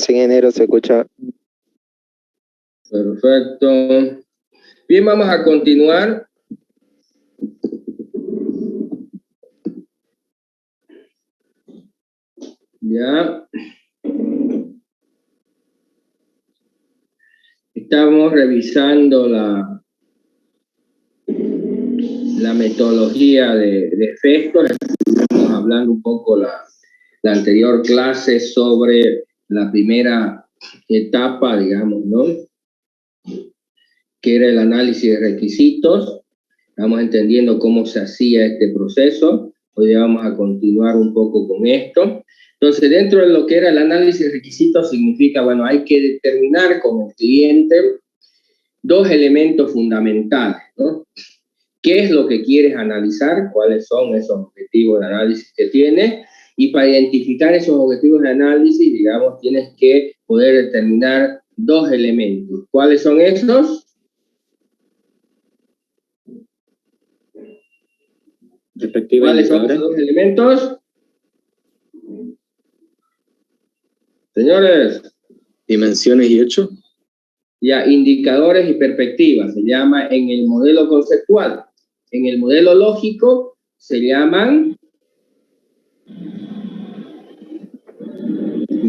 Sí, ingeniero, se escucha. Perfecto. Bien, vamos a continuar. Ya. Estamos revisando la metodología de Festos. Estamos hablando un poco la anterior clase sobre la primera etapa, digamos, ¿no? Que era el análisis de requisitos. Estamos entendiendo cómo se hacía este proceso. Hoy vamos a continuar un poco con esto. Entonces, dentro de lo que era el análisis de requisitos, significa, bueno, hay que determinar con el cliente dos elementos fundamentales, ¿no? ¿Qué es lo que quieres analizar? ¿Cuáles son esos objetivos de análisis que tienes? Y para identificar esos objetivos de análisis, digamos, tienes que poder determinar dos elementos. ¿Cuáles son esos? ¿Cuáles son esos dos elementos? Señores. Dimensiones y hechos. Ya, indicadores y perspectivas. Se llama en el modelo conceptual. En el modelo lógico se llaman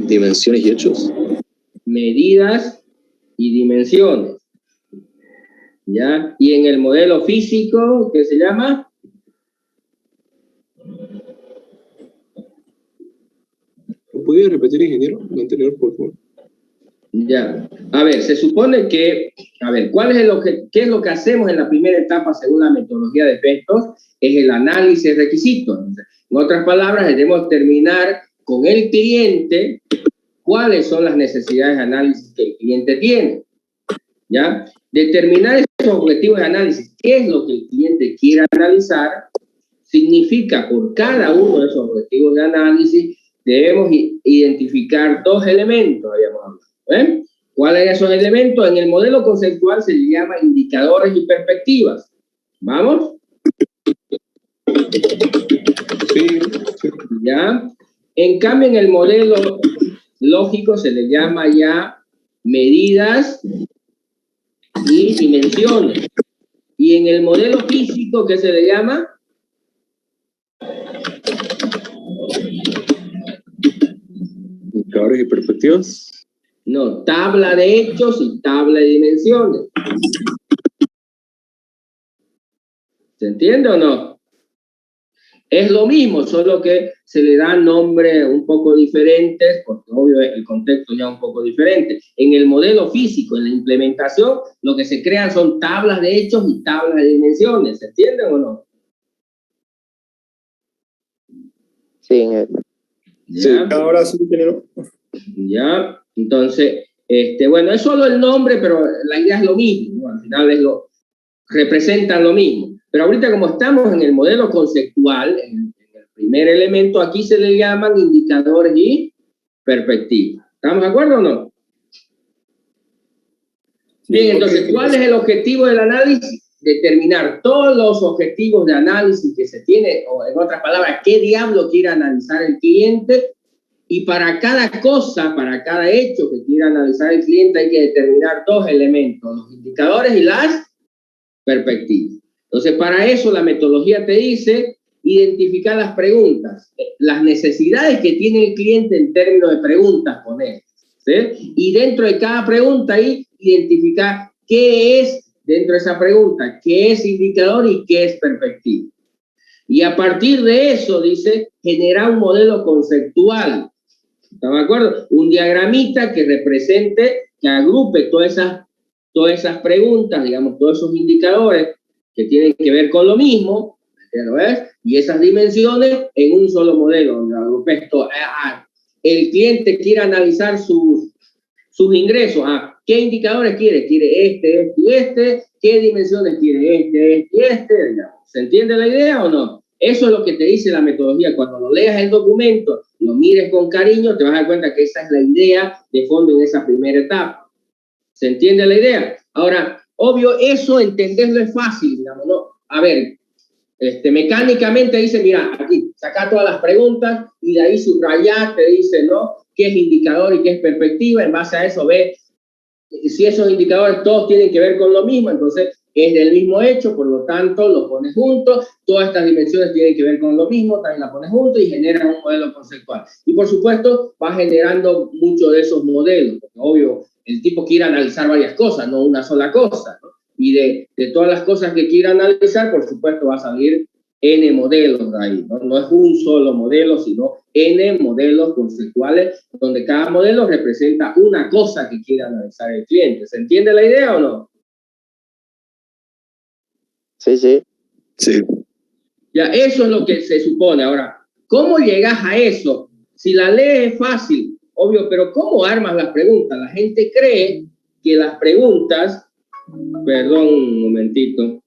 dimensiones y hechos. Medidas y dimensiones. ¿Ya? Y en el modelo físico, ¿qué se llama? ¿Puede repetir, ingeniero, lo anterior, por favor? Ya. A ver, se supone que, ¿qué es lo que hacemos en la primera etapa según la metodología de Festos? Es el análisis de requisitos. En otras palabras, debemos terminar con el cliente cuáles son las necesidades de análisis que el cliente tiene. ¿Ya? Determinar esos objetivos de análisis, qué es lo que el cliente quiere analizar, significa por cada uno de esos objetivos de análisis debemos identificar dos elementos, habíamos hablado. ¿Eh? ¿Cuáles son esos elementos? En el modelo conceptual se le llama indicadores y perspectivas. ¿Vamos? Sí. ¿Ya? En cambio, en el modelo lógico se le llama ya medidas y dimensiones. Y en el modelo físico, ¿qué se le llama? Indicadores y perspectivas. No, tabla de hechos y tabla de dimensiones. ¿Se entiende o no? Es lo mismo, solo que se le da nombres un poco diferentes, porque obvio el contexto ya es un poco diferente. En el modelo físico, en la implementación, lo que se crean son tablas de hechos y tablas de dimensiones. ¿Se entienden o no? Sí, sí, ahora sí, ingeniero. Ya, entonces, bueno, es solo el nombre, pero la idea es lo mismo, ¿no? Al final representan lo mismo. Pero ahorita como estamos en el modelo conceptual, en el primer elemento, aquí se le llaman indicadores y perspectivas. ¿Estamos de acuerdo o no? Bien, entonces, ¿cuál es el objetivo del análisis? Determinar todos los objetivos de análisis que se tiene, o en otras palabras, qué diablo quiere analizar el cliente. Y para cada cosa, para cada hecho que quiera analizar el cliente, hay que determinar dos elementos, los indicadores y las perspectivas. Entonces, para eso la metodología te dice identificar las preguntas, las necesidades que tiene el cliente en términos de preguntas, poner, ¿sí? Y dentro de cada pregunta ahí, identificar qué es, dentro de esa pregunta, qué es indicador y qué es perspectiva. Y a partir de eso, dice, generar un modelo conceptual. ¿Están de acuerdo? Un diagramita que represente, que agrupe todas esas preguntas, digamos, todos esos indicadores que tienen que ver con lo mismo, ¿lo ves? Y esas dimensiones en un solo modelo, donde agrupe esto. El cliente quiere analizar sus ingresos. ¿Qué indicadores quiere? Quiere este y este. ¿Qué dimensiones quiere? Este y este. ¿Se entiende la idea o no? Eso es lo que te dice la metodología. Cuando lo leas el documento, lo mires con cariño, te vas a dar cuenta que esa es la idea de fondo en esa primera etapa. ¿Se entiende la idea? Ahora, obvio, eso entenderlo es fácil, digamos, ¿no? A ver, mecánicamente dice, mira, aquí, saca todas las preguntas y de ahí subrayar, te dice, ¿no? ¿Qué es indicador y qué es perspectiva? En base a eso ve si esos indicadores todos tienen que ver con lo mismo, entonces es del mismo hecho, por lo tanto lo pones juntos, todas estas dimensiones tienen que ver con lo mismo, también la pones juntos y generas un modelo conceptual. Y por supuesto va generando muchos de esos modelos, porque obvio, el tipo quiere analizar varias cosas, no una sola cosa, ¿no? Y de todas las cosas que quiera analizar, por supuesto va a salir N modelos de ahí, ¿no? No es un solo modelo, sino N modelos conceptuales, donde cada modelo representa una cosa que quiere analizar el cliente. ¿Se entiende la idea o no? Sí, sí. Sí. Ya, eso es lo que se supone. Ahora, ¿cómo llegas a eso? Si la ley es fácil, obvio, pero ¿cómo armas las preguntas? La gente cree que las preguntas... Perdón, un momentito.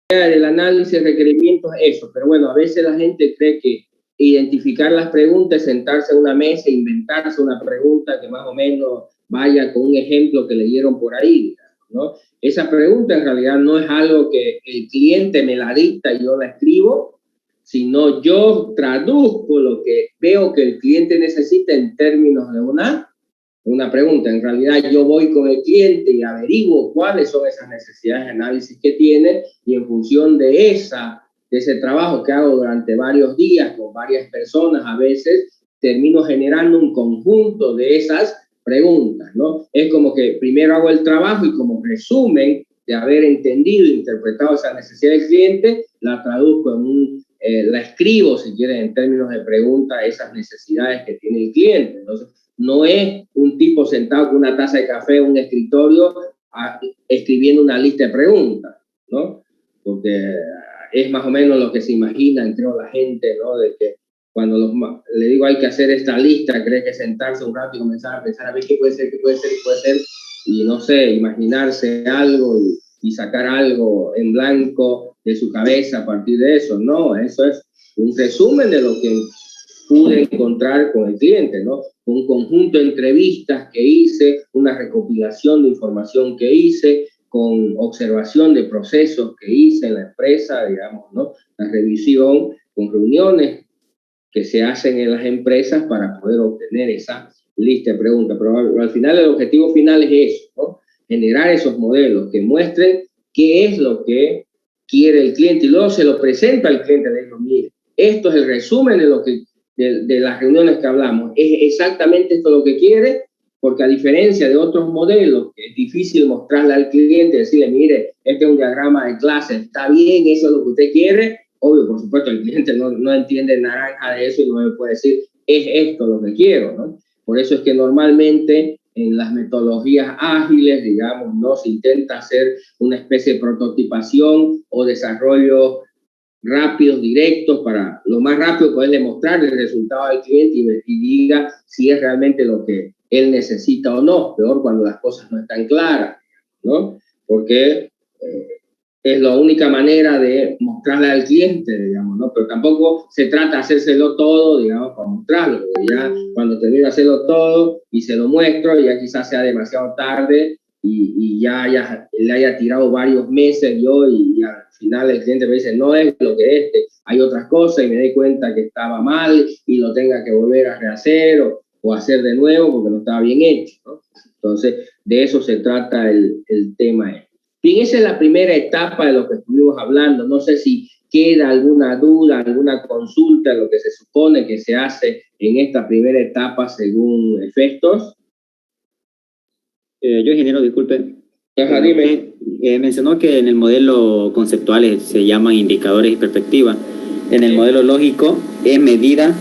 Del análisis de requerimientos, eso, pero bueno, a veces la gente cree que identificar las preguntas, sentarse a una mesa e inventarse una pregunta que más o menos vaya con un ejemplo que le dieron por ahí, ¿no? Esa pregunta en realidad no es algo que el cliente me la dicta y yo la escribo, sino yo traduzco lo que veo que el cliente necesita en términos de una pregunta. En realidad yo voy con el cliente y averiguo cuáles son esas necesidades de análisis que tiene y en función de ese trabajo que hago durante varios días con varias personas, a veces termino generando un conjunto de esas preguntas, ¿no? Es como que primero hago el trabajo y como resumen de haber entendido e interpretado esa necesidad del cliente, la traduzco la escribo, si quieren, en términos de pregunta, esas necesidades que tiene el cliente. Entonces, no es un tipo sentado con una taza de café en un escritorio escribiendo una lista de preguntas, ¿no? Porque es más o menos lo que se imaginan, creo, la gente, ¿no? De que cuando le digo hay que hacer esta lista, cree que sentarse un rato y comenzar a pensar a ver qué puede ser, y no sé, imaginarse algo y sacar algo en blanco de su cabeza a partir de eso. No, eso es un resumen de lo que pude encontrar con el cliente, ¿no? Un conjunto de entrevistas que hice, una recopilación de información que hice, con observación de procesos que hice en la empresa, digamos, ¿no? La revisión con reuniones que se hacen en las empresas para poder obtener esa lista de preguntas. Pero al final el objetivo final es eso, ¿no? Generar esos modelos que muestren qué es lo que quiere el cliente y luego se lo presenta al cliente, le digo, mire, esto es el resumen de lo que de las reuniones que hablamos, es exactamente esto lo que quiere, porque a diferencia de otros modelos que es difícil mostrarle al cliente, decirle, mire, este es un diagrama de clase, está bien, eso es lo que usted quiere, obvio, por supuesto, el cliente no entiende naranja de eso y no me puede decir, es esto lo que quiero, ¿no? Por eso es que normalmente en las metodologías ágiles, digamos, no se intenta hacer una especie de prototipación o desarrollo rápidos, directos, para lo más rápido poderle mostrar el resultado al cliente y diga si es realmente lo que él necesita o no. Peor cuando las cosas no están claras, ¿no? Porque es la única manera de mostrarle al cliente, digamos, ¿no? Pero tampoco se trata de hacérselo todo, digamos, para mostrarlo, porque ya cuando termino de hacerlo todo y se lo muestro, ya quizás sea demasiado tarde y ya le haya tirado varios meses yo y al final el cliente me dice, no es lo que es, hay otras cosas y me doy cuenta que estaba mal y lo tenga que volver a rehacer o hacer de nuevo porque no estaba bien hecho, ¿no? Entonces, de eso se trata el tema. Bien, esa es la primera etapa de lo que estuvimos hablando. No sé si queda alguna duda, alguna consulta, lo que se supone que se hace en esta primera etapa según Festos. Yo, ingeniero, disculpe. Ajá, dime. Mencionó que en el modelo conceptual se llaman indicadores y perspectiva. En el modelo lógico es medida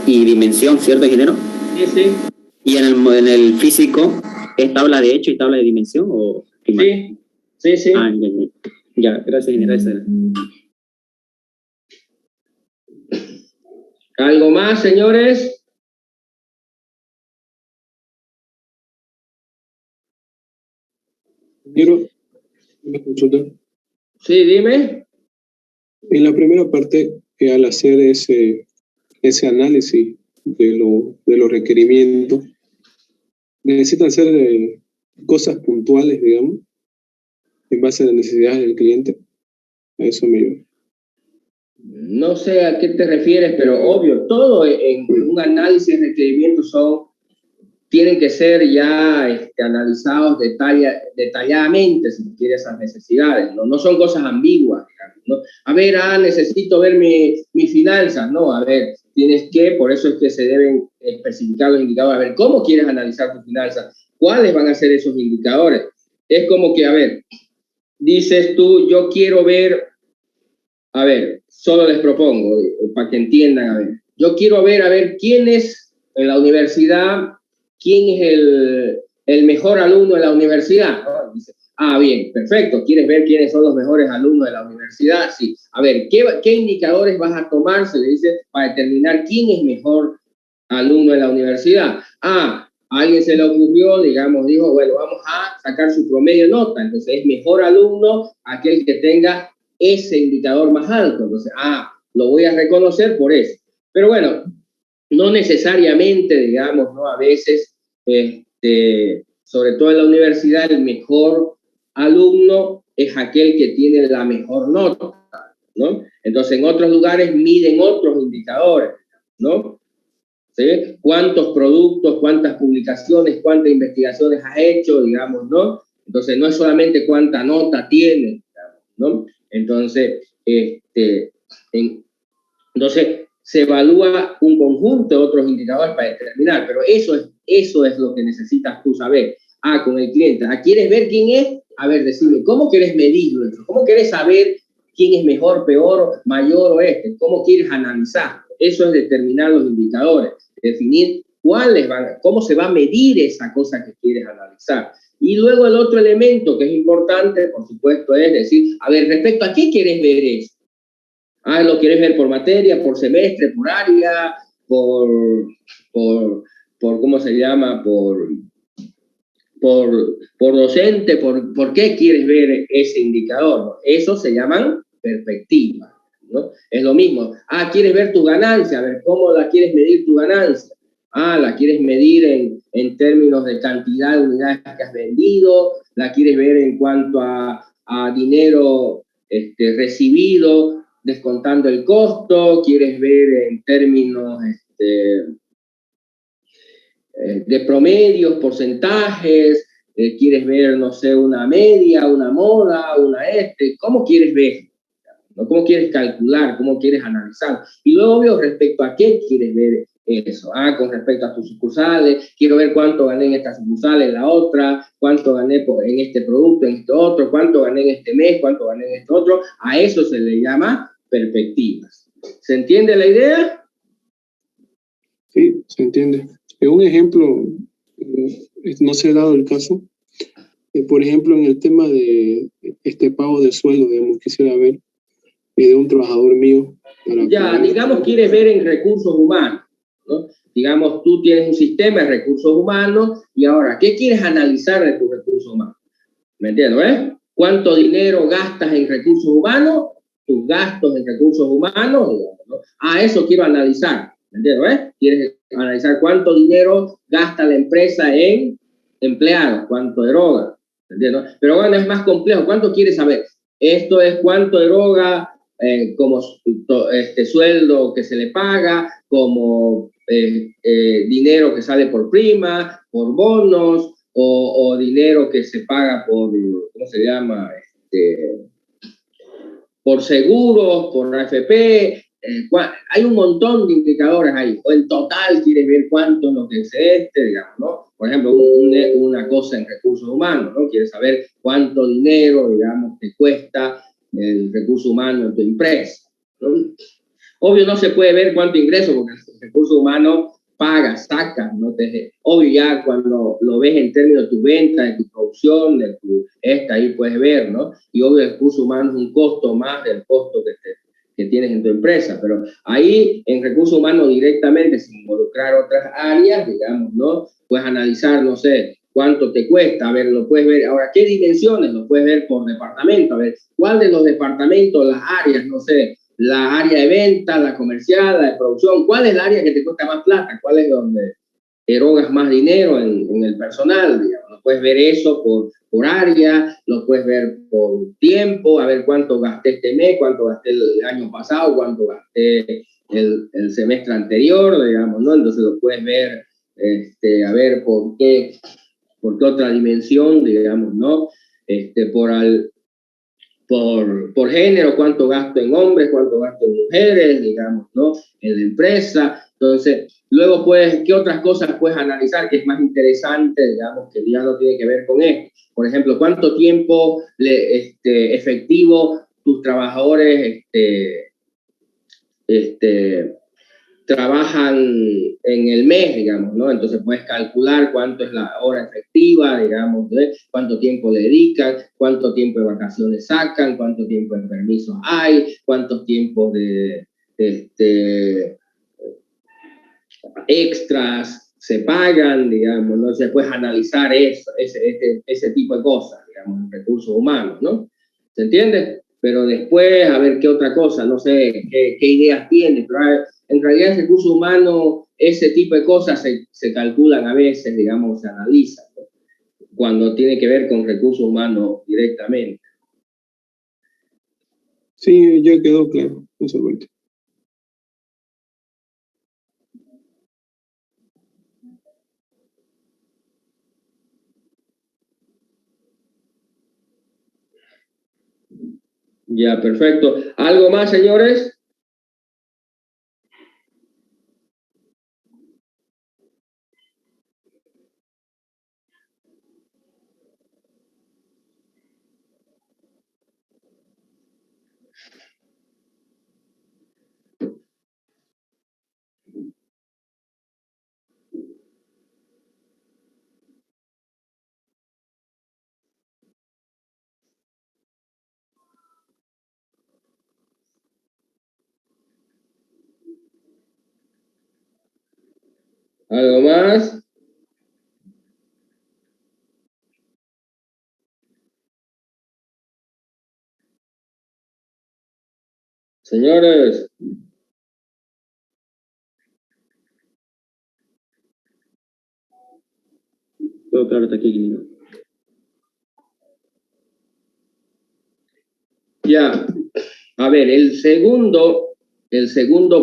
y dimensión, ¿cierto, ingeniero? Sí, sí. ¿Y en el físico es tabla de hecho y tabla de dimensión? ¿O sí, sí, sí. Ah, ya, gracias, ingeniero. ¿Algo más, señores? Quiero una consulta. Sí, dime. En la primera parte, al hacer ese análisis de los requerimientos, necesitan ser cosas puntuales, digamos, en base a las necesidades del cliente. A eso me lleva. No sé a qué te refieres, pero obvio, todo en un análisis de requerimientos tienen que ser ya analizados detalladamente, si quiere, esas necesidades, ¿no? No son cosas ambiguas, digamos, ¿no? A ver, necesito ver mis finanzas, no, a ver, tienes que, por eso es que se deben especificar los indicadores, a ver, ¿cómo quieres analizar tus finanzas? ¿Cuáles van a ser esos indicadores? Es como que, a ver, dices tú, yo quiero ver, a ver, solo les propongo, para que entiendan, a ver, yo quiero ver, a ver, quién es en la universidad, quién es el mejor alumno de la universidad, ¿no? Dice, bien, perfecto, ¿quieres ver quiénes son los mejores alumnos de la universidad? Sí. A ver, ¿qué indicadores vas a tomar, se le dice, para determinar quién es mejor alumno de la universidad? A alguien se le ocurrió, digamos, dijo, bueno, vamos a sacar su promedio de nota, entonces es mejor alumno aquel que tenga ese indicador más alto, entonces, lo voy a reconocer por eso. Pero bueno, no necesariamente, digamos, ¿no? A veces, sobre todo en la universidad, el mejor alumno es aquel que tiene la mejor nota, ¿no? Entonces, en otros lugares miden otros indicadores, ¿no? ¿Sí? ¿Cuántos productos, cuántas publicaciones, cuántas investigaciones has hecho, digamos, ¿no? Entonces, no es solamente cuánta nota tiene, ¿no? Entonces, entonces se evalúa un conjunto de otros indicadores para determinar, pero eso es lo que necesitas tú saber. Con el cliente, ¿quieres ver quién es? A ver, decime, ¿cómo quieres medirlo? ¿Cómo quieres saber quién es mejor, peor, mayor o ¿Cómo quieres analizar? Eso es determinar los indicadores, definir cómo se va a medir esa cosa que quieres analizar. Y luego el otro elemento que es importante, por supuesto, es decir, a ver, respecto a qué quieres ver eso. ¿Lo quieres ver por materia, por semestre, por área, por ¿cómo se llama? Por docente, ¿por qué quieres ver ese indicador? ¿No? Eso se llaman perspectivas, ¿no? Es lo mismo. ¿Quieres ver tu ganancia? A ver, ¿cómo la quieres medir tu ganancia? La quieres medir en términos de cantidad de unidades que has vendido, la quieres ver en cuanto a dinero recibido, descontando el costo, quieres ver en términos de promedios, porcentajes, quieres ver, no sé, una media, una moda, ¿cómo quieres ver? ¿No? ¿Cómo quieres calcular? ¿Cómo quieres analizar? Y luego, obvio, respecto a qué quieres ver eso. Con respecto a tus sucursales, quiero ver cuánto gané en esta sucursal, en la otra, cuánto gané en este producto, en este otro, cuánto gané en este mes, cuánto gané en este otro. A eso se le llama perspectivas. ¿Se entiende la idea? Sí, se entiende. Un ejemplo, no se ha dado el caso, por ejemplo, en el tema de pago de sueldo, digamos, quisiera ver de un trabajador mío. Ya, digamos, quieres ver en recursos humanos, ¿no? Digamos, tú tienes un sistema de recursos humanos y ahora, ¿qué quieres analizar de tus recursos humanos? ¿Me entiendes? ¿Cuánto dinero gastas en recursos humanos? Tus gastos en recursos humanos, digamos, ¿no? Eso quiero analizar, ¿me entiendes? Quieres analizar cuánto dinero gasta la empresa en empleados, cuánto eroga, ¿me entiendes? Pero bueno, es más complejo. ¿Cuánto quieres saber? Esto es cuánto eroga como sueldo que se le paga, como dinero que sale por prima, por bonos, o dinero que se paga por, ¿cómo se llama? Por seguros, por AFP. Hay un montón de indicadores ahí. O en total quieres ver cuánto es lo que es digamos, ¿no? Por ejemplo, una cosa en recursos humanos, ¿no? Quieres saber cuánto dinero, digamos, te cuesta el recurso humano en tu empresa, ¿no? Obvio no se puede ver cuánto ingreso, porque el recurso humano paga, saca, ¿no? Obvio ya cuando lo ves en términos de tu venta, de tu producción, de ahí puedes ver, ¿no? Y obvio el recurso humano es un costo más del costo que tienes en tu empresa, pero ahí en recursos humanos directamente, sin involucrar otras áreas, digamos, ¿no? Puedes analizar, no sé, cuánto te cuesta, a ver, lo puedes ver, ahora, ¿qué dimensiones? Lo puedes ver por departamento, a ver, ¿cuál de los departamentos, las áreas, no sé, la área de venta, la comercial, la de producción, ¿cuál es el área que te cuesta más plata? ¿Cuál es donde erogas más dinero en el personal? Digamos? Lo puedes ver eso por área, lo puedes ver por tiempo, a ver cuánto gasté este mes, cuánto gasté el año pasado, cuánto gasté el semestre anterior, digamos, ¿no? Entonces lo puedes ver, a ver por qué otra dimensión, digamos, ¿no? Por género, cuánto gasto en hombres, cuánto gasto en mujeres, digamos, ¿no? En la empresa. Entonces, luego ¿qué otras cosas puedes analizar que es más interesante, digamos, que ya no tiene que ver con esto? Por ejemplo, ¿cuánto tiempo efectivo tus trabajadores trabajan en el mes, digamos, ¿no? Entonces puedes calcular cuánto es la hora efectiva, digamos, ¿eh? Cuánto tiempo le dedican, cuánto tiempo de vacaciones sacan, cuánto tiempo de permisos hay, cuántos tiempos de extras se pagan, digamos, ¿no? Se puedes analizar eso, ese tipo de cosas, digamos, en recursos humanos, ¿no? ¿Se entiende? Pero después, a ver qué otra cosa, no sé qué ideas tienes, pero en realidad en recursos humanos ese tipo de cosas se calculan a veces, digamos, se analizan, ¿no? Cuando tiene que ver con recursos humanos directamente. Sí, ya quedó claro, eso vuelta. Ya, perfecto. ¿Algo más, señores? ¿Algo más? Señores. Todo claro, está aquí. Ya. A ver, el segundo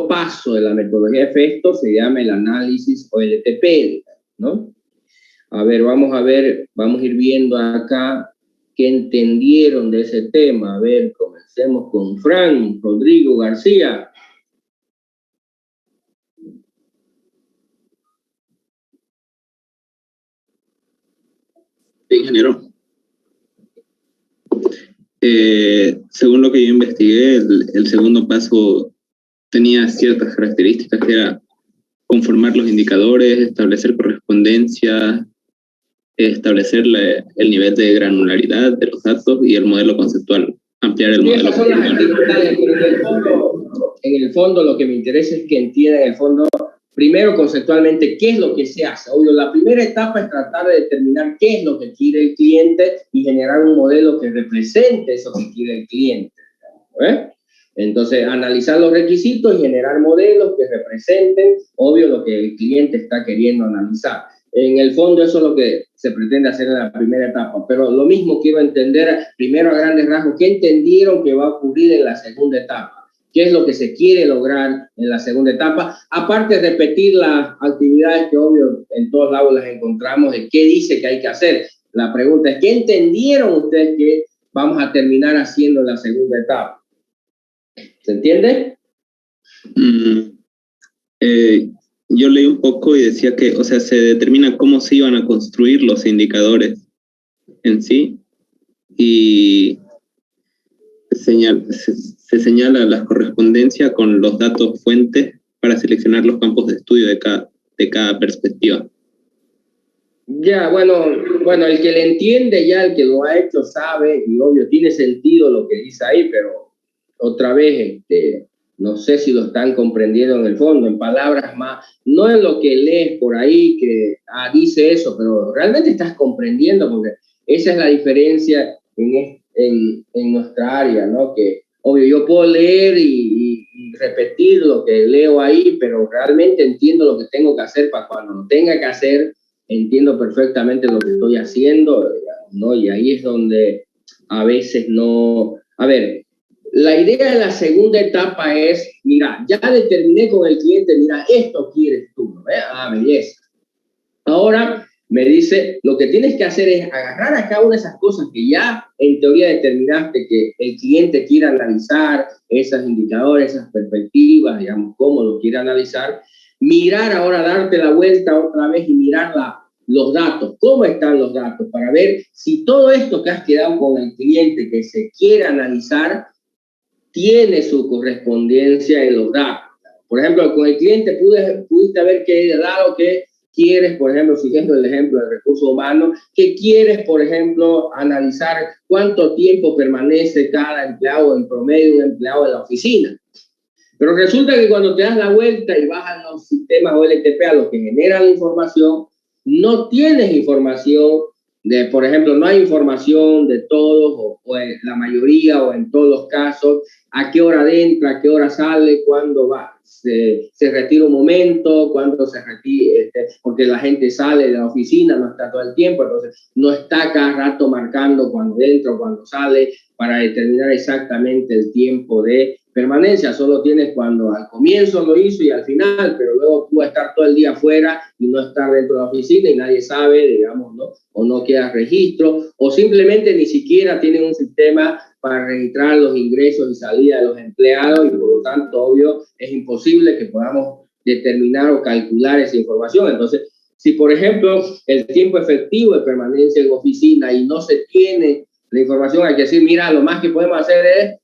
paso de la metodología de Festo se llama el análisis OLTP, ¿no? A ver, vamos a ir viendo acá qué entendieron de ese tema. A ver, comencemos con Fran Rodrigo García. Sí, ingeniero. Según lo que yo investigué, el segundo paso tenía ciertas características, que era conformar los indicadores, establecer correspondencia, establecer el nivel de granularidad de los datos y el modelo conceptual ampliar el Y modelo. esas son las actividades, pero en el fondo lo que me interesa es que entiendan en el fondo, primero conceptualmente, qué es lo que se hace. Obvio, la primera etapa es tratar de determinar qué es lo que quiere el cliente y generar un modelo que represente eso que quiere el cliente. ¿Eh? Entonces, analizar los requisitos y generar modelos que representen, obvio, lo que el cliente está queriendo analizar. En el fondo, eso es lo que se pretende hacer en la primera etapa. Pero lo mismo quiero entender primero a grandes rasgos, ¿qué entendieron que va a ocurrir en la segunda etapa? ¿Qué es lo que se quiere lograr en la segunda etapa? Aparte de repetir las actividades que, obvio, en todos lados las encontramos, de qué dice que hay que hacer. La pregunta es, ¿qué entendieron ustedes que vamos a terminar haciendo en la segunda etapa? ¿Se entiende? Yo leí un poco y decía que, o sea, se determina cómo se iban a construir los indicadores en sí y se señala la correspondencia con los datos fuentes para seleccionar los campos de estudio de cada perspectiva. Ya, bueno, el que le entiende ya, el que lo ha hecho sabe, y obvio tiene sentido lo que dice ahí, pero otra vez, no sé si lo están comprendiendo en el fondo, en palabras más, no es lo que lees por ahí que dice eso, pero realmente estás comprendiendo, porque esa es la diferencia en nuestra área, ¿no? Que obvio yo puedo leer y repetir lo que leo ahí, pero realmente entiendo lo que tengo que hacer para cuando lo tenga que hacer, entiendo perfectamente lo que estoy haciendo, ¿no? Y ahí es donde a veces no... A ver, la idea de la segunda etapa es, mira, ya determiné con el cliente, mira, esto quieres tú, ¿no? Belleza. Ahora me dice, lo que tienes que hacer es agarrar a cada una de esas cosas que ya en teoría determinaste que el cliente quiere analizar, esos indicadores, esas perspectivas, digamos, cómo lo quiere analizar, mirar ahora, darte la vuelta otra vez y mirar los datos, cómo están los datos, para ver si todo esto que has quedado con el cliente que se quiere analizar tiene su correspondencia en los datos. Por ejemplo, con el cliente pudiste haber quedado que quieres, por ejemplo, siguiendo el ejemplo del recurso humano, que quieres, por ejemplo, analizar cuánto tiempo permanece cada empleado, en promedio, un empleado en la oficina. Pero resulta que cuando te das la vuelta y vas a los sistemas OLTP, a los que generan la información, no tienes información de, por ejemplo, no hay información de todos o en la mayoría o en todos los casos, a qué hora entra, a qué hora sale, cuándo va, se retira un momento, cuándo se retira, porque la gente sale de la oficina, no está todo el tiempo, entonces no está cada rato marcando cuando entra o cuando sale para determinar exactamente el tiempo de permanencia. Solo tienes cuando al comienzo lo hizo y al final, pero luego pudo estar todo el día afuera y no estar dentro de la oficina y nadie sabe, digamos, ¿no? O no queda registro, o simplemente ni siquiera tienen un sistema para registrar los ingresos y salidas de los empleados y por lo tanto, obvio, es imposible que podamos determinar o calcular esa información. Entonces, si por ejemplo el tiempo efectivo de permanencia en oficina y no se tiene la información, hay que decir, mira, lo más que podemos hacer es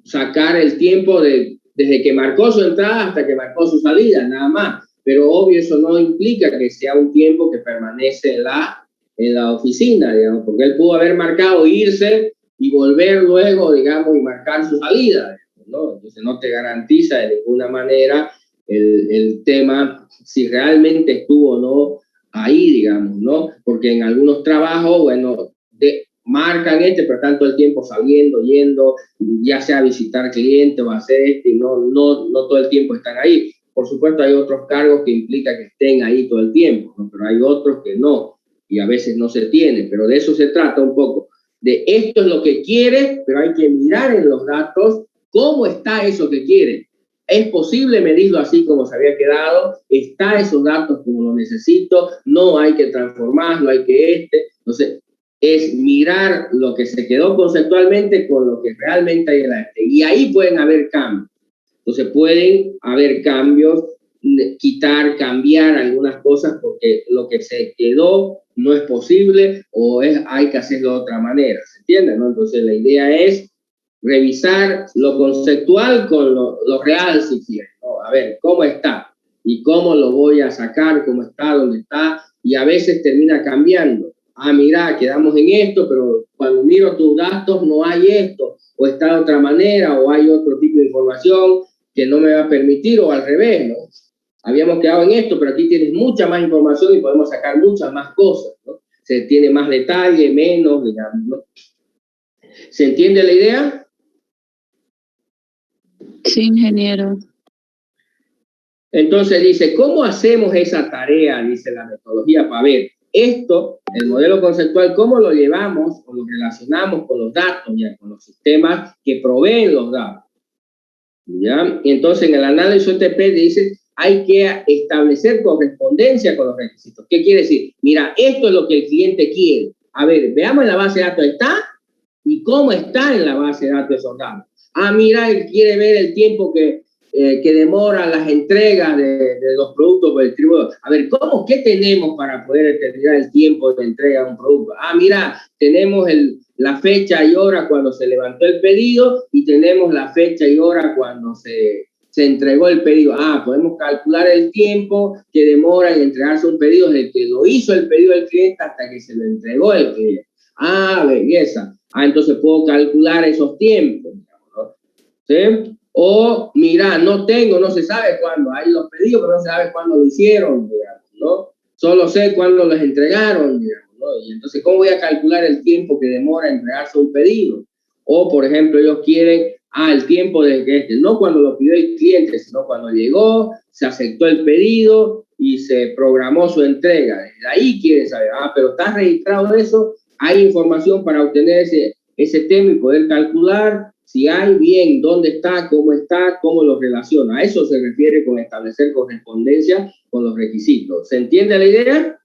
sacar el tiempo desde que marcó su entrada hasta que marcó su salida, nada más. Pero obvio eso no implica que sea un tiempo que permanece en la oficina, digamos, porque él pudo haber marcado irse y volver luego, digamos, y marcar su salida, ¿no? Entonces no te garantiza de ninguna manera el tema si realmente estuvo o no ahí, digamos, ¿no? Porque en algunos trabajos, bueno, marcan pero tanto el tiempo saliendo, yendo, ya sea a visitar clientes o a hacer y no todo el tiempo están ahí. Por supuesto, hay otros cargos que implica que estén ahí todo el tiempo, ¿no? Pero hay otros que no, y a veces no se tiene, pero de eso se trata un poco. De esto es lo que quiere, pero hay que mirar en los datos cómo está eso que quiere. ¿Es posible medirlo así como se había quedado? ¿Está esos datos como lo necesito? No hay que transformarlo, hay que Entonces, es mirar lo que se quedó conceptualmente con lo que realmente hay en la y ahí pueden haber cambios. Entonces pueden haber cambios, quitar, cambiar algunas cosas porque lo que se quedó no es posible o hay que hacerlo de otra manera, ¿se entiende? ¿No? Entonces la idea es revisar lo conceptual con lo real, si quieren, ¿no? A ver, ¿cómo está? ¿Y cómo lo voy a sacar? ¿Cómo está? ¿Dónde está? Y a veces termina cambiando. mira, quedamos en esto, pero cuando miro tus datos no hay esto, o está de otra manera, o hay otro tipo de información que no me va a permitir, o al revés, ¿no? Habíamos quedado en esto, pero aquí tienes mucha más información y podemos sacar muchas más cosas, ¿no? Se tiene más detalle, menos, digamos, ¿no? ¿Se entiende la idea? Sí, ingeniero. Entonces dice, ¿cómo hacemos esa tarea? Dice la metodología para ver esto, el modelo conceptual, ¿cómo lo llevamos o lo relacionamos con los datos, ya, con los sistemas que proveen los datos? ¿Ya? Y entonces en el análisis OTP dice, hay que establecer correspondencia con los requisitos. ¿Qué quiere decir? Mira, esto es lo que el cliente quiere. A ver, veamos en la base de datos, ¿está? ¿Y cómo está en la base de datos esos datos? Mira, él quiere ver el tiempo que demoran las entregas de los productos por el distribuidor. A ver, ¿cómo? ¿Qué tenemos para poder determinar el tiempo de entrega de un producto? Mira, tenemos la fecha y hora cuando se levantó el pedido y tenemos la fecha y hora cuando se entregó el pedido. Podemos calcular el tiempo que demora en entregarse un pedido desde que lo hizo el pedido del cliente hasta que se lo entregó el cliente. Belleza. Entonces puedo calcular esos tiempos, ¿no? ¿Sí? O, mira, no se sabe cuándo. Hay los pedidos, pero no se sabe cuándo lo hicieron, digamos, ¿no? Solo sé cuándo los entregaron, digamos, ¿no? Y entonces, ¿cómo voy a calcular el tiempo que demora en entregarse un pedido? O, por ejemplo, ellos quieren, el tiempo de que no cuando lo pidió el cliente, sino cuando llegó, se aceptó el pedido y se programó su entrega. De ahí quieren saber, pero ¿está registrado eso? Hay información para obtener ese tema y poder calcular si hay bien, dónde está, cómo lo relaciona. A eso se refiere con establecer correspondencia con los requisitos. ¿Se entiende la idea?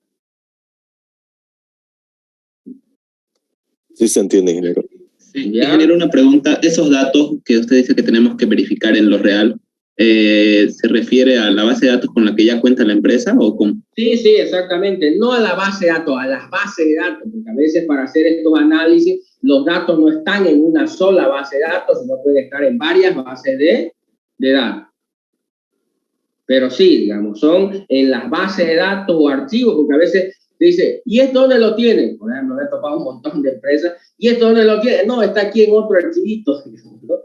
Sí se entiende, ingeniero. Sí, ingeniero, una pregunta. ¿Esos datos que usted dice que tenemos que verificar en lo real, se refiere a la base de datos con la que ya cuenta la empresa o cómo? Sí, exactamente. No a la base de datos, a las bases de datos, porque a veces para hacer estos análisis los datos no están en una sola base de datos, sino pueden estar en varias bases de datos. Pero sí, digamos, son en las bases de datos o archivos, porque a veces dice, ¿y esto dónde lo tienen? Por ejemplo, me he topado un montón de empresas, ¿y esto dónde lo tienen? No, está aquí en otro archivito, ¿no?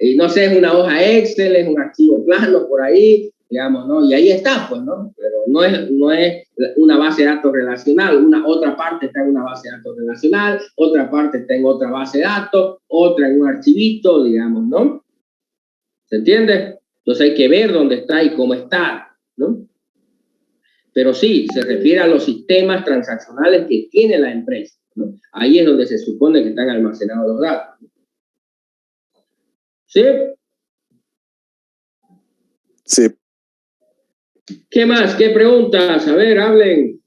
Y no sé, es una hoja Excel, es un archivo plano por ahí, digamos, ¿no? Y ahí está, pues, ¿no? Pero no es una base de datos relacional, otra parte está en una base de datos relacional, otra parte está en otra base de datos, otra en un archivito, digamos, ¿no? ¿Se entiende? Entonces hay que ver dónde está y cómo está, ¿no? Pero sí, se refiere a los sistemas transaccionales que tiene la empresa, ¿no? Ahí es donde se supone que están almacenados los datos. ¿Sí? Sí. ¿Qué más? ¿Qué preguntas? A ver, hablen.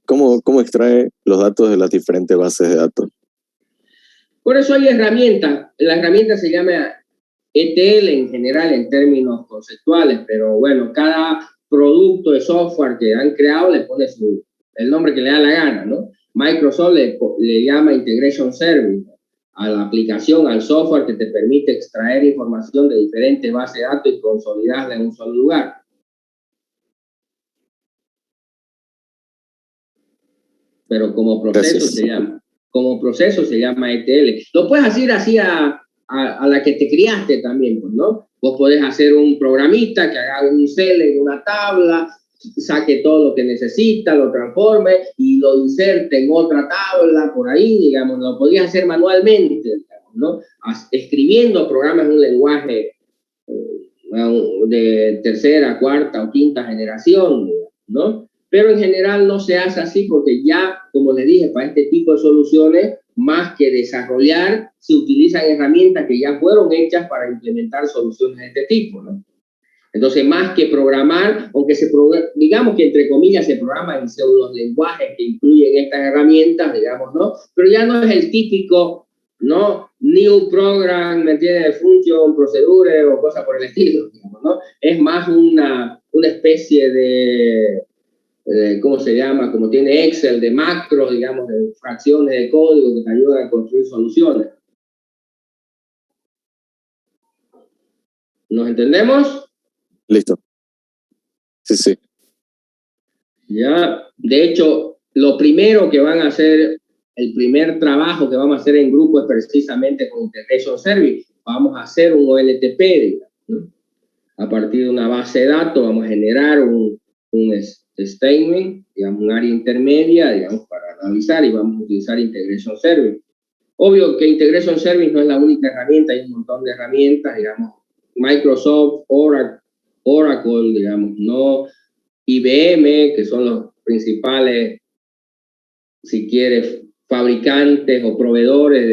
¿Cómo extrae los datos de las diferentes bases de datos? Por eso hay herramientas. La herramienta se llama ETL en general en términos conceptuales, pero bueno, cada producto de software que han creado le pone el nombre que le da la gana, ¿no? Microsoft le llama Integration Service a la aplicación, al software que te permite extraer información de diferentes bases de datos y consolidarla en un solo lugar. Pero como proceso se llama ETL. Lo puedes hacer así a la que te criaste también, pues, ¿no? Vos podés hacer un programista que haga un Excel en una tabla, saque todo lo que necesita, lo transforme y lo inserte en otra tabla por ahí, digamos, lo podías hacer manualmente, digamos, ¿no? Escribiendo programas en un lenguaje de tercera, cuarta o quinta generación, digamos, ¿no? Pero en general no se hace así porque ya, como le dije, para este tipo de soluciones, más que desarrollar, se utilizan herramientas que ya fueron hechas para implementar soluciones de este tipo, ¿no? Entonces, más que programar, aunque digamos que entre comillas se programan en pseudo lenguajes que incluyen estas herramientas, digamos, ¿no? Pero ya no es el típico, ¿no? New program, ¿me entiendes? Function, procedure o cosas por el estilo, digamos, ¿no? Es más una especie de ¿cómo se llama? Como tiene Excel, de macros, digamos, de fracciones de código que te ayudan a construir soluciones. ¿Nos entendemos? Listo. Sí, sí. Ya, de hecho, lo primero que van a hacer, el primer trabajo que vamos a hacer en grupo es precisamente con Integration Service. Vamos a hacer un OLTP, digamos, ¿no? A partir de una base de datos vamos a generar un statement, digamos, un área intermedia, digamos, para analizar, y vamos a utilizar Integration Service. Obvio que Integration Service no es la única herramienta, hay un montón de herramientas, digamos, Microsoft, Oracle, digamos, ¿no? IBM, que son los principales, si quieres, fabricantes o proveedores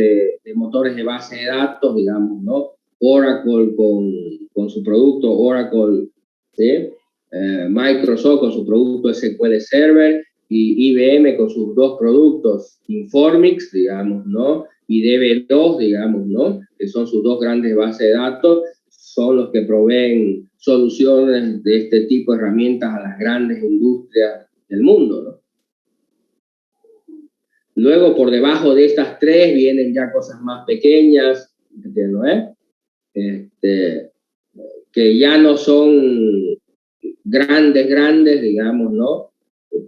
de motores de base de datos, digamos, ¿no? Oracle con su producto Oracle, ¿sí? Microsoft con su producto SQL Server, y IBM con sus dos productos, Informix, digamos, ¿no? Y DB2, digamos, ¿no? Que son sus dos grandes bases de datos, son los que proveen soluciones de este tipo de herramientas a las grandes industrias del mundo, ¿no? Luego, por debajo de estas tres, vienen ya cosas más pequeñas, ¿no? Que ya no son grandes, digamos, ¿no?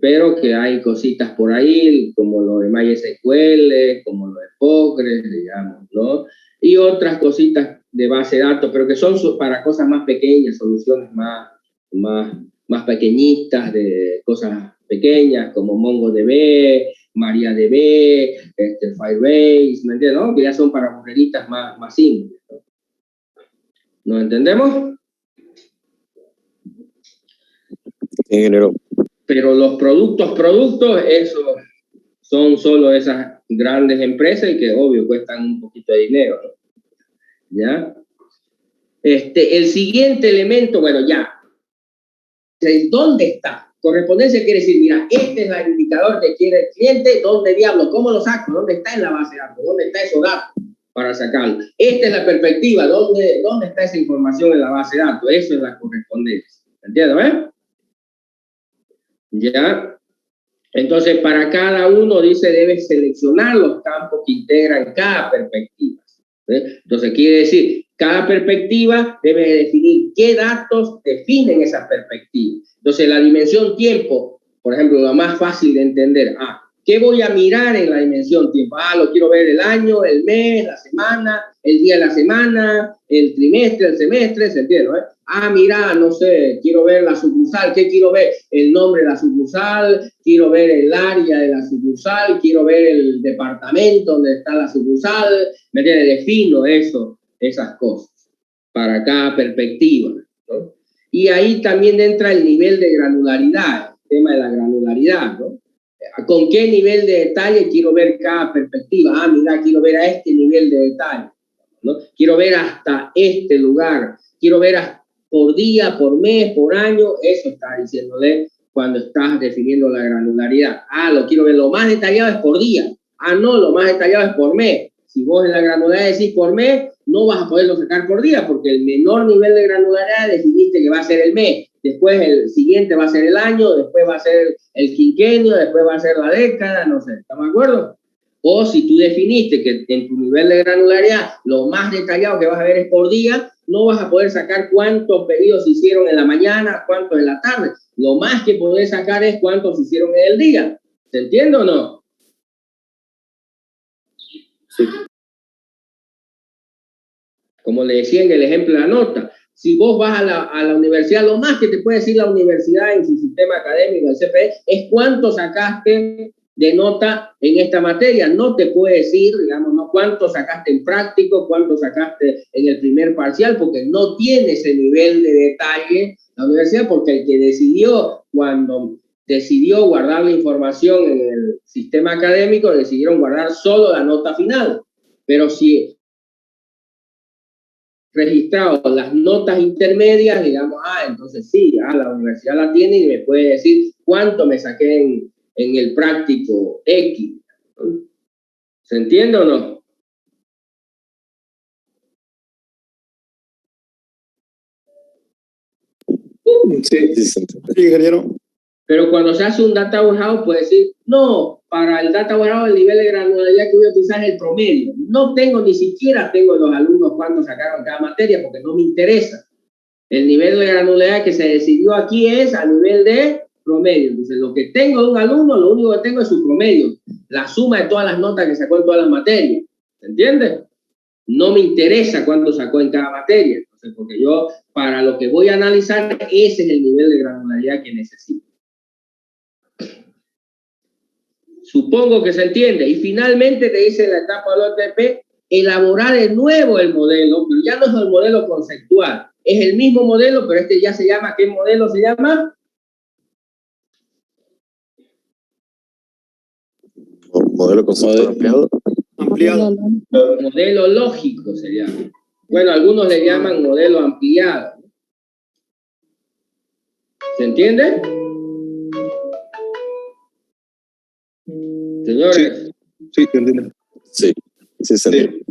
Pero que hay cositas por ahí, como lo de MySQL, como lo de Postgres, digamos, ¿no? Y otras cositas de base de datos, pero que son para cosas más pequeñas, soluciones más pequeñitas, de cosas pequeñas, como MongoDB, MariaDB, Firebase, ¿me entiendes? ¿No? Que ya son para mujercitas más simples, ¿no? ¿Nos entendemos? Ingeniero. Pero los productos, esos son solo esas grandes empresas y que obvio cuestan un poquito de dinero, ¿no? ¿Ya? El siguiente elemento, bueno, ya. ¿Dónde está? Correspondencia quiere decir, mira, este es el indicador que quiere el cliente, ¿dónde diablo? ¿Cómo lo saco? ¿Dónde está en la base de datos? ¿Dónde está esos datos para sacarlo? Esta es la perspectiva, ¿dónde está esa información en la base de datos? Eso es la correspondencia. ¿Entiendes? ¿Ya? Entonces, para cada uno, dice, debe seleccionar los campos que integran cada perspectiva. Entonces, quiere decir, cada perspectiva debe definir qué datos definen esa perspectiva. Entonces, la dimensión tiempo, por ejemplo, lo más fácil de entender. ¿Qué voy a mirar en la dimensión tiempo? Lo quiero ver el año, el mes, la semana, el día de la semana, el trimestre, el semestre, ¿se entiende? Mira, no sé, quiero ver la sucursal. ¿Qué quiero ver? El nombre de la sucursal, quiero ver el área de la sucursal, quiero ver el departamento donde está la sucursal. ¿Me entiendes? Defino esas cosas para cada perspectiva, ¿no? Y ahí también entra el nivel de granularidad, el tema de la granularidad, ¿no? ¿Con qué nivel de detalle quiero ver cada perspectiva? Mira, quiero ver a este nivel de detalle, ¿no? Quiero ver hasta este lugar, quiero ver por día, por mes, por año. Eso está diciéndole cuando estás definiendo la granularidad. Lo quiero ver, lo más detallado es por día. No, lo más detallado es por mes. Si vos en la granularidad decís por mes, no vas a poderlo sacar por día, porque el menor nivel de granularidad definiste que va a ser el mes. Después el siguiente va a ser el año, después va a ser el quinquenio, después va a ser la década, no sé, ¿estamos de acuerdo? O si tú definiste que en tu nivel de granularidad lo más detallado que vas a ver es por día, no vas a poder sacar cuántos pedidos se hicieron en la mañana, cuántos en la tarde. Lo más que podés sacar es cuántos se hicieron en el día. ¿Se entiende o no? Sí. Como le decía en el ejemplo de la nota, si vos vas a la universidad, lo más que te puede decir la universidad en su sistema académico, el CFE, es cuánto sacaste de nota en esta materia. No te puede decir, digamos, no cuánto sacaste en práctico, cuánto sacaste en el primer parcial, porque no tiene ese nivel de detalle la universidad, porque el que decidió, cuando decidió guardar la información en el sistema académico, decidieron guardar solo la nota final. Pero si registrado las notas intermedias, digamos, entonces sí, la universidad la tiene y me puede decir cuánto me saqué en el práctico X. ¿Se entiende o no? Sí, Sí. ingeniero. Pero cuando se hace un data warehouse, puede decir, no, para el data warehouse el nivel de granularidad que voy a utilizar es el promedio. Ni siquiera tengo los alumnos cuánto sacaron cada materia, porque no me interesa. El nivel de granularidad que se decidió aquí es a nivel de promedio. Entonces, lo que tengo de un alumno, lo único que tengo es su promedio, la suma de todas las notas que sacó en todas las materias. ¿Se entiende? No me interesa cuánto sacó en cada materia. Entonces, porque yo, para lo que voy a analizar, ese es el nivel de granularidad que necesito. Supongo que se entiende. Y finalmente te dice la etapa del OTP, elaborar de nuevo el modelo, pero ya no es el modelo conceptual. Es el mismo modelo, pero este ya se llama, ¿qué modelo se llama? Modelo conceptual ampliado. Modelo lógico se llama. Bueno, algunos le llaman modelo ampliado. ¿Se entiende? Señores. Sí, te entiendo. Sí, sí, se entiende.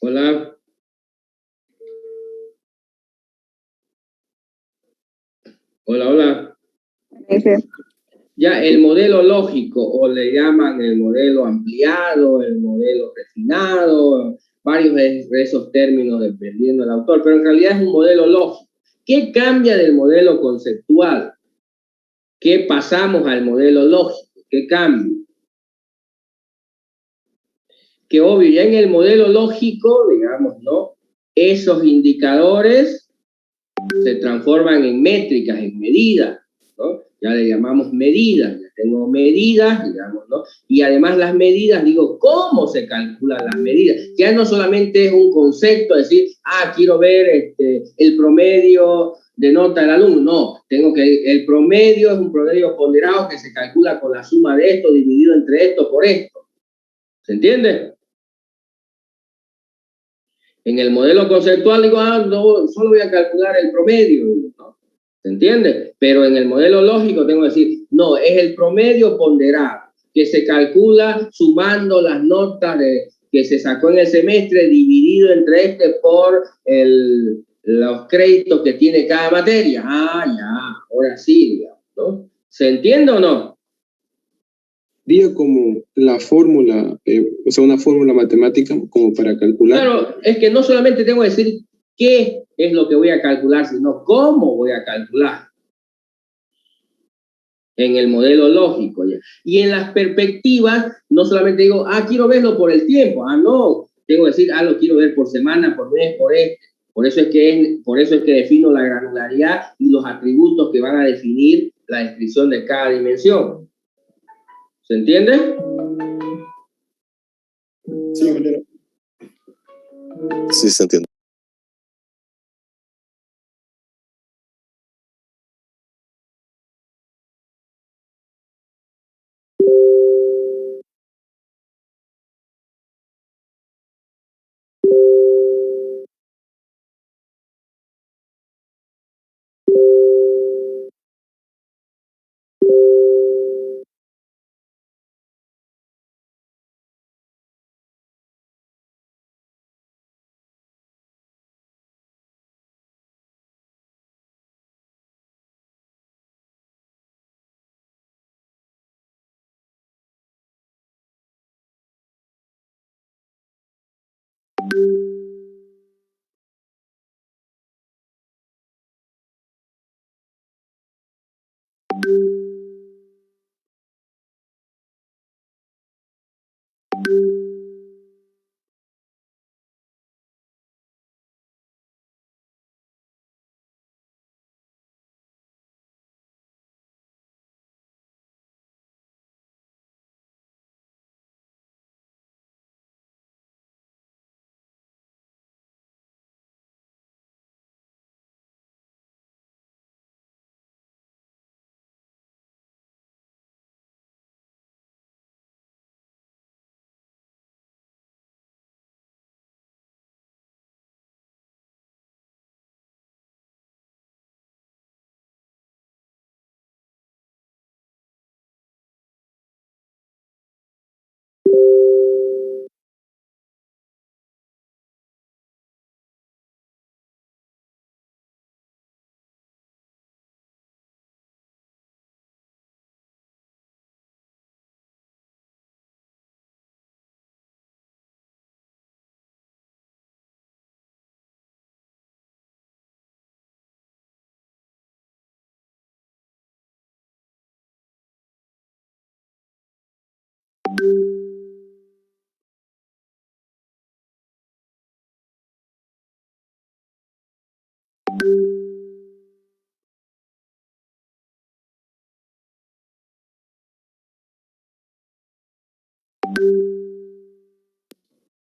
Hola. Hola, hola. Ya, el modelo lógico, o le llaman el modelo ampliado, el modelo refinado, varios de esos términos dependiendo del autor, pero en realidad es un modelo lógico. ¿Qué cambia del modelo conceptual? ¿Qué pasamos al modelo lógico? ¿Qué cambia? Que obvio, ya en el modelo lógico, digamos, ¿no? Esos indicadores se transforman en métricas, en medidas, ¿no? Ya le llamamos medidas, ya tengo medidas, digamos, ¿no? Y además las medidas, digo, ¿cómo se calculan las medidas? Ya no solamente es un concepto, decir, quiero ver el promedio de nota del alumno, no, tengo que, el promedio es un promedio ponderado que se calcula con la suma de esto dividido entre esto por esto. ¿Se entiende? En el modelo conceptual digo, no, solo voy a calcular el promedio, ¿no? ¿Se entiende? Pero en el modelo lógico tengo que decir, no, es el promedio ponderado, que se calcula sumando las notas que se sacó en el semestre, dividido entre por los créditos que tiene cada materia. Ya, ahora sí, digamos, ¿no? ¿Se entiende o no? Sería como la fórmula, o sea, una fórmula matemática como para calcular. Claro, es que no solamente tengo que decir qué es lo que voy a calcular, sino cómo voy a calcular. En el modelo lógico ya. Y en las perspectivas, no solamente digo, quiero verlo por el tiempo. No, tengo que decir, lo quiero ver por semana, por mes, por este. Por eso es que defino la granularidad y los atributos que van a definir la descripción de cada dimensión. ¿Se entiende? Sí, Valero. Sí, se entiende.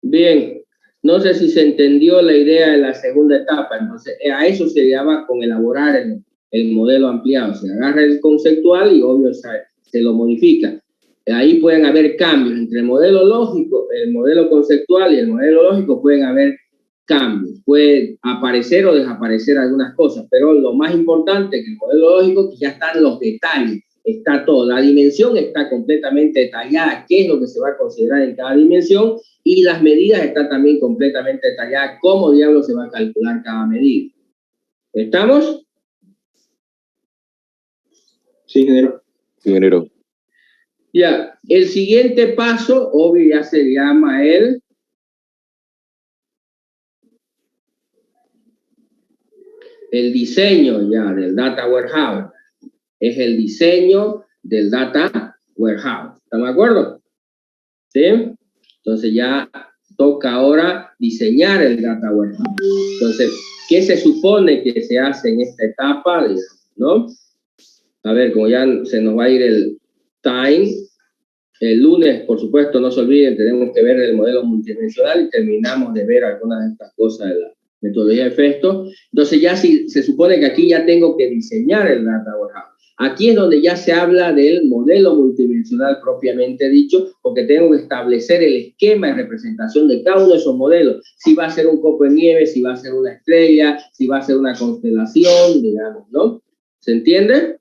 Bien, no sé si se entendió la idea de la segunda etapa. Entonces, a eso se llama con elaborar el modelo ampliado. Se agarra el conceptual y obvio se lo modifica. Ahí pueden haber cambios entre el modelo lógico, el modelo conceptual y el modelo lógico. Pueden haber cambios, puede aparecer o desaparecer algunas cosas, pero lo más importante que el modelo lógico, que ya están los detalles, está todo, la dimensión está completamente detallada, qué es lo que se va a considerar en cada dimensión, y las medidas están también completamente detalladas, cómo diablos se va a calcular cada medida. ¿Estamos? Sí, ingeniero. Ingeniero. Ya, el siguiente paso, obvio, ya se llama el diseño ya del Data Warehouse. Es el diseño del Data Warehouse. ¿Están de acuerdo? ¿Sí? Entonces ya toca ahora diseñar el Data Warehouse. Entonces, ¿qué se supone que se hace en esta etapa? ¿No? A ver, como ya se nos va a ir el time, el lunes, por supuesto, no se olviden, tenemos que ver el modelo multidimensional y terminamos de ver algunas de estas cosas de la metodología de Festo. Entonces ya se supone que aquí ya tengo que diseñar el Data Warehouse. Aquí es donde ya se habla del modelo multidimensional propiamente dicho, porque tengo que establecer el esquema de representación de cada uno de esos modelos. Si va a ser un copo de nieve, si va a ser una estrella, si va a ser una constelación, digamos, ¿no? ¿Se entiende?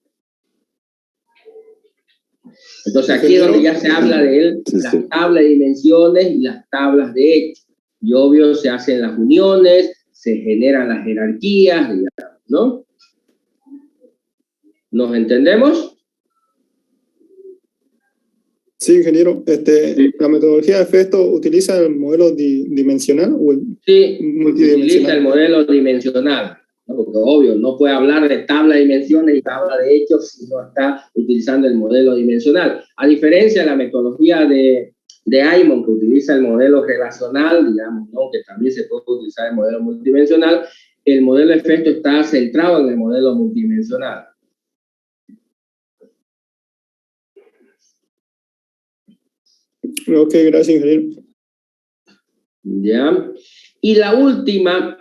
Entonces aquí es donde ya se habla de él, las tablas de dimensiones y las tablas de hechos. Y obvio se hacen las uniones, se generan las jerarquías, digamos, ¿no? ¿Nos entendemos? Sí, ingeniero. Sí. ¿La metodología de Festo utiliza el modelo dimensional o el Sí, multidimensional? utiliza el modelo dimensional, ¿no? Porque obvio, no puede hablar de tabla de dimensiones y tabla de hechos si no está utilizando el modelo dimensional. A diferencia de la metodología de Aymon, que utiliza el modelo relacional, digamos, ¿no? Que también se puede utilizar el modelo multidimensional, el modelo de Festo está centrado en el modelo multidimensional. Ok, gracias, ingeniero. ¿Ya? Y la última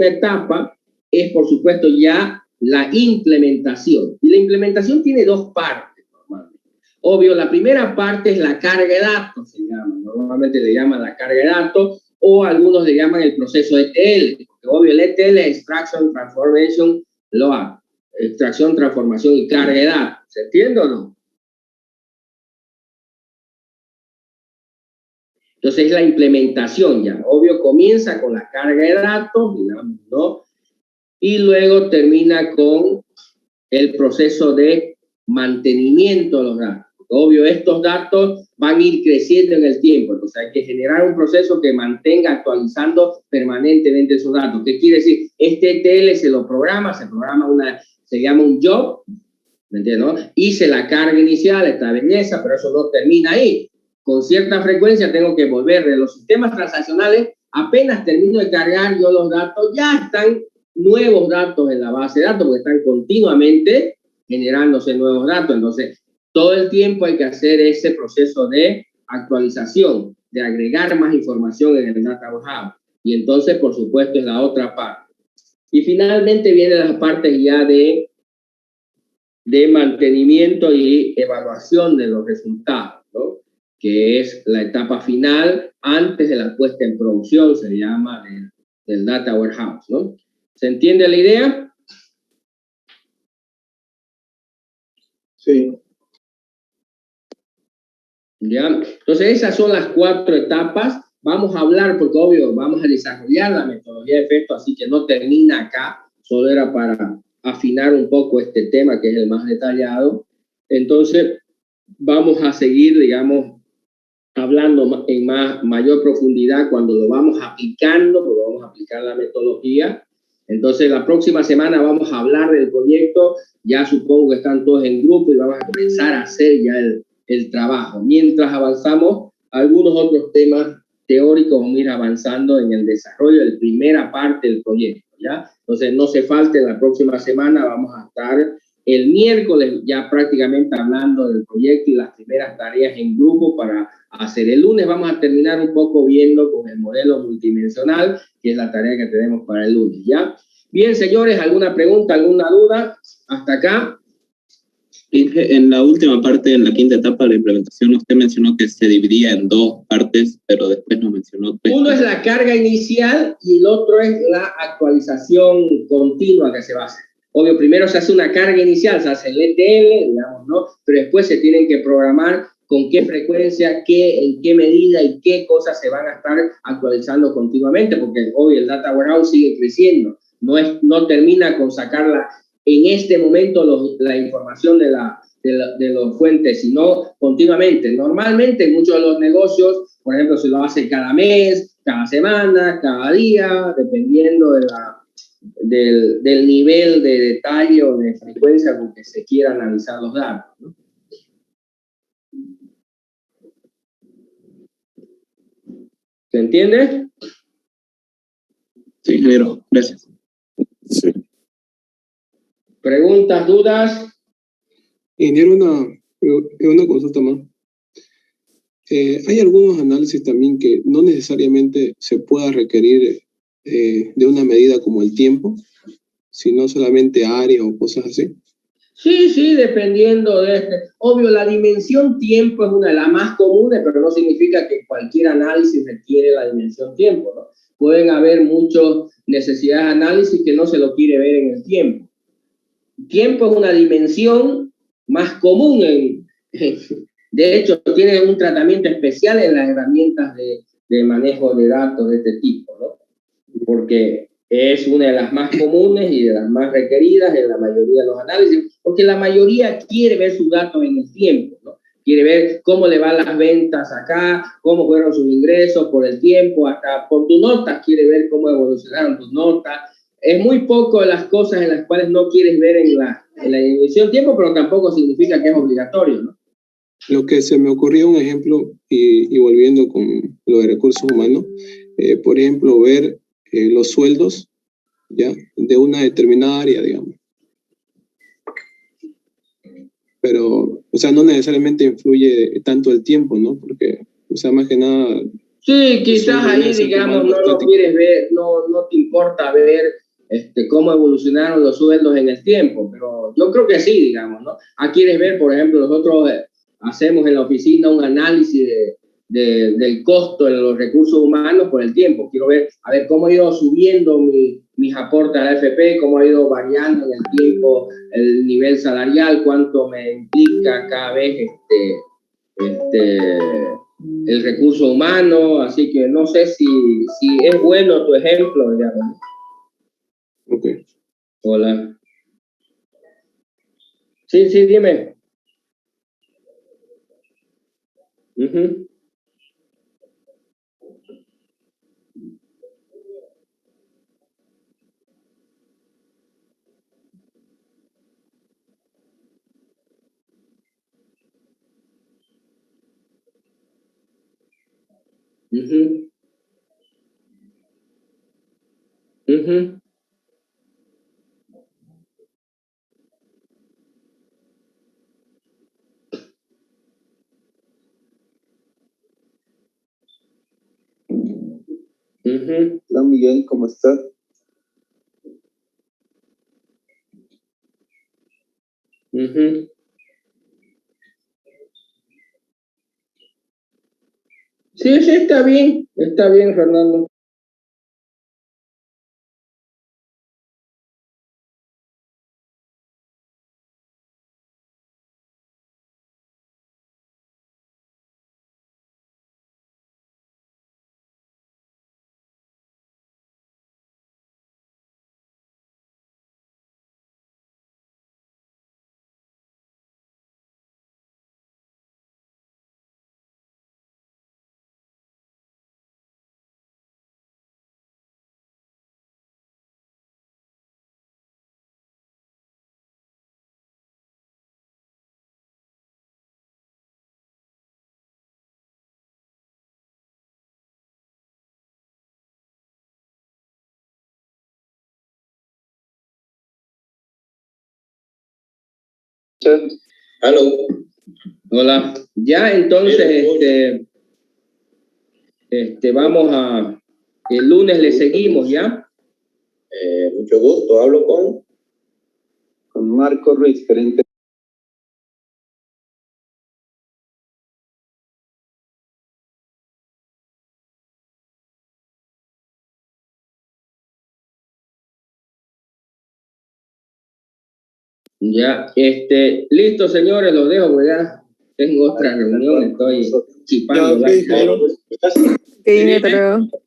etapa es, por supuesto, ya la implementación. Y la implementación tiene dos partes, normalmente. Obvio, la primera parte es la carga de datos, se llama. Normalmente le llaman la carga de datos, o algunos le llaman el proceso ETL. Porque obvio, el ETL es Extraction, Transformation, Load. Extracción, transformación y carga de datos. ¿Se entiende o no? Entonces es la implementación ya. Obvio, comienza con la carga de datos, digamos, ¿no? Y luego termina con el proceso de mantenimiento de los datos. Obvio, estos datos van a ir creciendo en el tiempo. Entonces hay que generar un proceso que mantenga actualizando permanentemente esos datos. ¿Qué quiere decir? Este ETL se programa se llama un job, ¿me entiendes? ¿No? Hice la carga inicial, esta belleza, pero eso no termina ahí. Con cierta frecuencia tengo que volver de los sistemas transaccionales. Apenas termino de cargar yo los datos, ya están nuevos datos en la base de datos, porque están continuamente generándose nuevos datos. Entonces, todo el tiempo hay que hacer ese proceso de actualización, de agregar más información en el Data Warehouse. Y entonces, por supuesto, es la otra parte. Y finalmente viene la parte ya de mantenimiento y evaluación de los resultados, ¿no? Que es la etapa final antes de la puesta en producción, se llama del Data Warehouse, ¿no? ¿Se entiende la idea? Sí. ¿Ya? Entonces, esas son las 4 etapas. Vamos a hablar, porque obvio, vamos a desarrollar la metodología de efecto, así que no termina acá, solo era para afinar un poco este tema, que es el más detallado. Entonces, vamos a seguir, digamos, hablando en mayor profundidad cuando lo vamos aplicando, porque vamos a aplicar la metodología. Entonces, la próxima semana vamos a hablar del proyecto, ya supongo que están todos en grupo y vamos a comenzar a hacer ya el trabajo. Mientras avanzamos, algunos otros temas teóricos vamos a ir avanzando en el desarrollo de la primera parte del proyecto, ¿ya? Entonces, no se falte, la próxima semana vamos a estar el miércoles ya prácticamente hablando del proyecto y las primeras tareas en grupo para hacer. El lunes vamos a terminar un poco viendo con el modelo multidimensional, que es la tarea que tenemos para el lunes, ¿ya? Bien, señores, ¿alguna pregunta, alguna duda? Hasta acá. En la última parte, en la quinta etapa de la implementación, usted mencionó que se dividía en 2 partes, pero después nos mencionó 3. Uno es la carga inicial y el otro es la actualización continua que se va a hacer. Obvio, primero se hace una carga inicial, se hace el ETL, digamos, ¿no? Pero después se tienen que programar con qué frecuencia, en qué medida y qué cosas se van a estar actualizando continuamente, porque hoy el Data Warehouse sigue creciendo. No termina con sacarla en este momento la información de los fuentes, sino continuamente. Normalmente en muchos de los negocios, por ejemplo, se lo hace cada mes, cada semana, cada día, dependiendo del nivel de detalle o de frecuencia con que se quiera analizar los datos, ¿no? ¿Se entiende? Sí, ingeniero, gracias. Sí. ¿Preguntas, dudas? Ingeniero, una consulta más. Hay algunos análisis también que no necesariamente se pueda requerir de una medida como el tiempo, sino solamente área o cosas así. Sí, dependiendo de Obvio, la dimensión tiempo es una de las más comunes, pero no significa que cualquier análisis requiere la dimensión tiempo, ¿no? Pueden haber muchas necesidades de análisis que no se lo quiere ver en el tiempo. Tiempo es una dimensión más común. De hecho, tiene un tratamiento especial en las herramientas de manejo de datos de este tipo, ¿no? Porque es una de las más comunes y de las más requeridas en la mayoría de los análisis, porque la mayoría quiere ver sus datos en el tiempo, ¿no? Quiere ver cómo le van las ventas acá, cómo fueron sus ingresos por el tiempo, hasta por tus notas, quiere ver cómo evolucionaron tus notas. Es muy poco de las cosas en las cuales no quieres ver en la dimensión tiempo, pero tampoco significa que es obligatorio, ¿no? Lo que se me ocurrió un ejemplo, y volviendo con lo de recursos humanos, por ejemplo, ver los sueldos, ¿ya? De una determinada área, digamos. Pero, o sea, no necesariamente influye tanto el tiempo, ¿no? Porque, o sea, más que nada, Sí, quizás ahí, digamos, no lo quieres ver, no te importa ver cómo evolucionaron los sueldos en el tiempo, pero yo creo que sí, digamos, ¿no? Quieres ver, por ejemplo, nosotros hacemos en la oficina un análisis del costo de los recursos humanos por el tiempo. Quiero ver, a ver cómo ha ido subiendo mis aportes a la AFP, cómo ha ido variando en el tiempo el nivel salarial, cuánto me implica cada vez el recurso humano, así que no sé si es bueno tu ejemplo, digamos. Ok. Hola. Sí, dime. Uh-huh. Uh-huh. Uh-huh. Uh-huh. Hola Miguel, ¿cómo estás? Uh-huh. Sí, está bien, Fernando. Aló. Hola. Ya, entonces, vamos a... El lunes le seguimos, ¿ya? Mucho gusto, hablo con Marco Ruiz, gerente. Ya, listo, señores, los dejo, porque ya tengo otra reunión, estoy chipando. Ya, ok, Jairo. Sí, hasta luego.